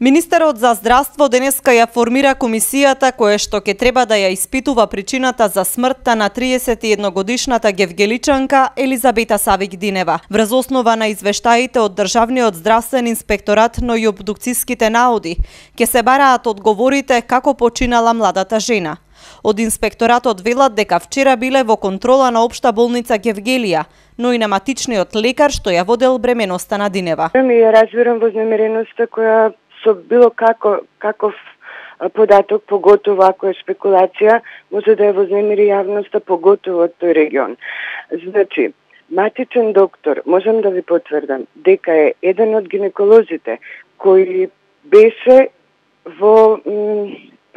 Министерот за здравство денеска ја формира комисијата која што ќе треба да ја испитува причината за смртта на 31-годишната гевгеличанка Елизабета Савик-Динева. Врз основа на извештаите од Државниот здравствен инспекторат, но и обдукцијските наоди, ќе се бараат одговорите како починала младата жена. Од инспекторатот велат дека вчера биле во контрола на Општа болница Гевгелија, но и на матичниот лекар што ја водел бременоста на Динева. Ја разбирам вознемиреноста која со било каков податок, поготово ако е спекулација, може да ја вознемири јавноста, поготово од тој регион. Значи, матичен доктор, можам да ви потврдам, дека е еден од гинеколозите кој беше во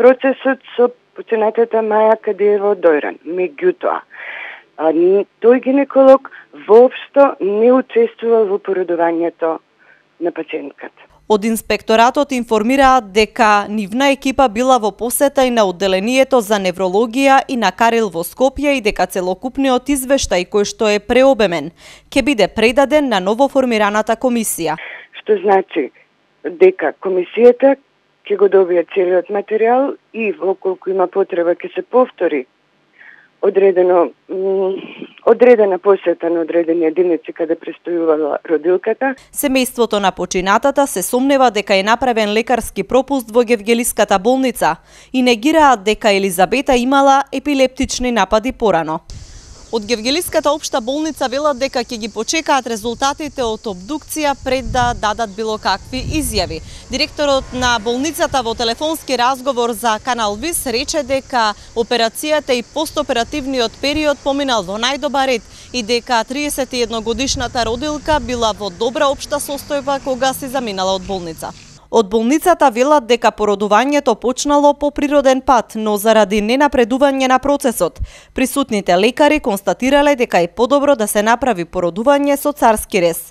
процесот со починатата Маја Кадиева од Дојран. Меѓутоа, тој гинеколог воопшто не учествувал во породувањето на пациентката. Од инспекторатот информираат дека нивна екипа била во посета и на одделението за неврологија и на Карил во Скопје и дека целокупниот извештај кој што е преобемен ќе биде предаден на новоформираната комисија. Што значи дека комисијата ќе го добие целиот материјал и околку има потреба ќе се повтори одредена посета на одредени единици каде престојувала родилката. Семејството на починатата се сомнева дека е направен лекарски пропуст во Гевгелиската болница и негираат дека Елизабета имала епилептични напади порано. Од Гевгелиската општа болница велат дека ќе ги почекаат резултатите од обдукција пред да дадат било какви изјави. Директорот на болницата во телефонски разговор за Канал Вис рече дека операцијата и постоперативниот период поминал во најдобар ред и дека 31-годишната родилка била во добра општа состојба кога се заминала од болница. Од болницата велат дека породувањето почнало по природен пат, но заради ненапредување на процесот, присутните лекари констатирале дека е подобро да се направи породување со царски рез.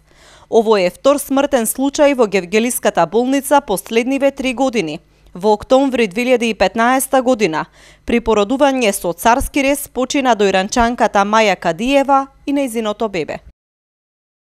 Овој е втор смртен случај во Гевгелиската болница последниве 3 години. Во октомври 2015 година, при породување со царски рез почина дојранчанката Маја Кадиева и нејзиното бебе.